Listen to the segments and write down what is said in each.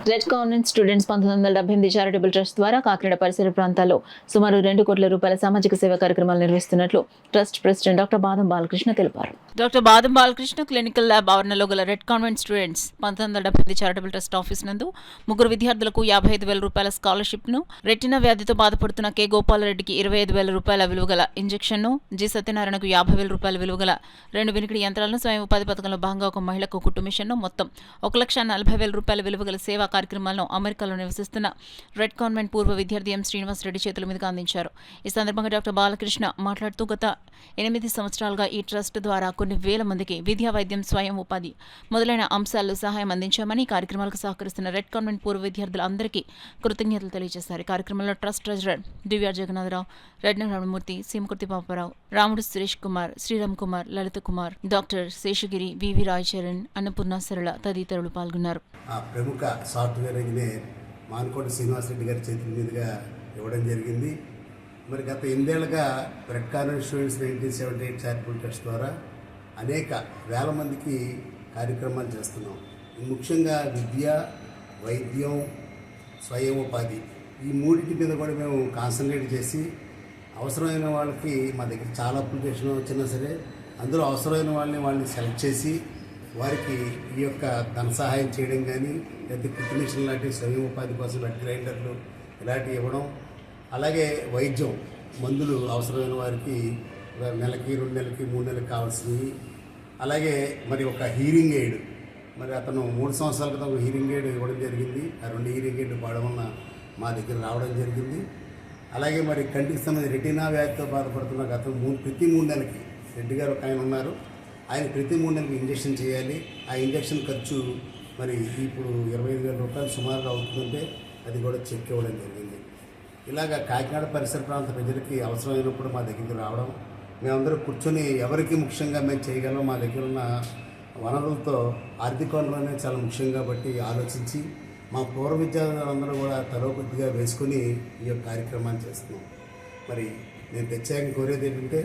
Red convent students 1978 charitable trust ద్వారా కాకినాడ పరిసర ప్రాంతాల్లో సుమారు 2 కోట్ల రూపాయల సామాజిక సేవా కార్యక్రమాలు నిర్వహిస్తున్నట్లు ట్రస్ట్ ప్రెసిడెంట్ డాక్టర్ బాదం బాలకృష్ణ తెలిపారు. డాక్టర్ బాదం బాలకృష్ణ క్లినికల్ ల్యాబ్ ఆవరణలో గల red convent students 1978 charitable trust office నందు ముగ్గురు విద్యార్థులకు 55,000 రూపాయల స్కాలర్షిప్ ను, రెటినా వ్యాధితో బాధపడుతున్న కె గోపాలరెడ్డికి 25,000 రూపాయల విలువ గల ఇంజెక్షన్ ను, జి సత్యనారాయణకు 50,000 రూపాయల విలువ గల 2 వినికిడి యంత్రాలను, స్వయం ఉపాధి పథకంలో భాగంగా ఒక మహిళకు కుట్టు మిషన్ ను, మొత్తం 1,40,000 రూపాయల విలువ గల సేవా కార్యక్రమాలను అమెరికాలో నివసిస్తున్న రెడ్ కాన్వెంట్ పూర్వ విద్యార్థి ఎం శ్రీనివాస్ రెడ్డి చేతుల మీదుగా అందించారు. ఈ సందర్భంగా డాక్టర్ బాలకృష్ణ మాట్లాడుతూ గత 8 సంవత్సరాలుగా ఈ ట్రస్ట్ ద్వారా కొన్ని వేల మందికి విద్యా, వైద్యం, స్వయం ఉపాధి మొదలైన అంశాల్లో సహాయం అందించామని, ఈ కార్యక్రమాలకు సహకరిస్తున్న రెడ్ కాన్వెంట్ పూర్వ విద్యార్థులందరికీ కృతజ్ఞతలు తెలియజేశారు. ఈ కార్యక్రమంలో ట్రస్ట్ ట్రెజరర్ దివ్యార్ జగన్నాథరావు, రెడ్న రమణమూర్తి, సీమకుర్తి పాపారావు, రాముడు సురేష్ కుమార్, శ్రీరామ్ కుమార్, లలిత కుమార్, డాక్టర్ శేషగిరి, వివి రాయ్ చరణ్, అన్నపూర్ణ సరళ తదితరులు పాల్గొన్నారు. ప్రముఖ సాఫ్ట్వేర్ ఇంజనీర్ మాన్కోట శ్రీనివాస్ రెడ్డి గారి చేతుల మీదుగా ఇవ్వడం జరిగింది. మరి గత 8 ఏళ్లుగా red convent students 1978 charitable trust ద్వారా అనేక వేల మందికి కార్యక్రమాలు చేస్తున్నాం. ముఖ్యంగా విద్య, వైద్యం, స్వయం ఉపాధి ఈ మూడింటి మీద కూడా మేము కాన్సన్ట్రేట్ చేసి అవసరమైన వాళ్ళకి మా దగ్గర చాలా అప్లికేషన్ వచ్చినా సరే అందులో అవసరమైన వాళ్ళని సెలెక్ట్ చేసి వారికి ఈ యొక్క ధన సహాయం చేయడం కానీ, లేదా కుట్టు మిషన్ లాంటి స్వయం ఉపాధి కోసం బెడ్ గ్రైండర్లు ఇలాంటివి ఇవ్వడం, అలాగే వైద్యం మందులు అవసరమైన వారికి నెలకి, 2 నెలలకి, 3 నెలలకు కావాల్సినవి, అలాగే మరి ఒక హీరింగ్ ఎయిడ్ మరి అతను 3 సంవత్సరాల క్రితం ఒక హీరింగ్ ఎయిడ్ ఇవ్వడం జరిగింది. ఆ 2 హీరింగ్ ఎయిడ్ వాడడం వలన మా దగ్గర రావడం జరిగింది. అలాగే మరి కంటికి సంబంధించి రెటీనా వ్యాధితో బాధపడుతున్న ప్రతి 3 నెలలకి రెడ్డి గారు ఒక ఆయన ఉన్నారు, ఆయన ప్రతి 3 నెలలకు ఇంజక్షన్ చేయాలి. ఆ ఇంజక్షన్ ఖర్చు మరి ఇప్పుడు 25,000 రూపాయలు సుమారుగా అవుతుందంటే అది కూడా చెక్ ఇవ్వడం జరిగింది. ఇలాగ కాకినాడ పరిసర ప్రాంత ప్రజలకి అవసరమైనప్పుడు మా దగ్గరికి రావడం, మేమందరూ కూర్చొని ఎవరికి ముఖ్యంగా మేము చేయగలం, మా దగ్గర ఉన్న వనరులతో ఆర్థిక వనరులనే చాలా ముఖ్యం కాబట్టి ఆలోచించి మా పూర్వ విద్యార్థులందరూ కూడా తలో కొద్దిగా వేసుకొని ఈ యొక్క కార్యక్రమాన్ని చేస్తున్నాం. మరి నేను ప్రత్యేకంగా కోరేది ఏంటంటే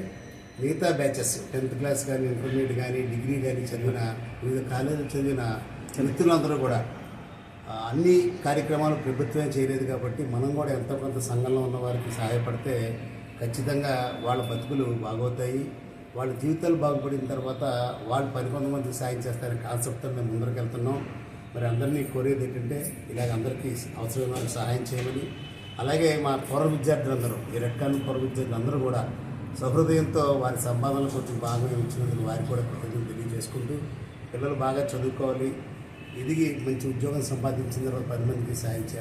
మిగతా బ్యాచెస్ 10th క్లాస్ కానీ, ఇంటర్మీడియట్ కానీ, డిగ్రీ కానీ చదివిన వివిధ కాలేజీలు చదివిన మిత్రులందరూ కూడా అన్ని కార్యక్రమాలు ప్రభుత్వమే చేయలేదు కాబట్టి మనం కూడా ఎంతో కొంత సంఘంలో ఉన్న వారికి సహాయపడితే ఖచ్చితంగా వాళ్ళ బతుకులు బాగవుతాయి. వాళ్ళ జీవితాలు బాగుపడిన తర్వాత వాళ్ళు 11 మందికి సాయం చేస్తారనే కాన్సెప్ట్తో మేము ముందరికి వెళ్తున్నాం. మరి అందరినీ కోరేది ఏంటంటే ఇలాగ అందరికీ అవసరమైన సహాయం చేయమని, అలాగే మా పూర్వ విద్యార్థులందరూ, ఈ రెడ్ కాన్వెంట్ పూర్వ విద్యార్థులందరూ కూడా సహృదయంతో వారి సంపాదనలు కొంచెం భాగం ఇచ్చినందుకు వారికి కూడా కృతజ్ఞతలు తెలియజేసుకుంటూ, పిల్లలు బాగా చదువుకోవాలి, ఎదిగి మంచి ఉద్యోగం సంపాదించిన తర్వాత 10 మందికి సాయం చేయాలి.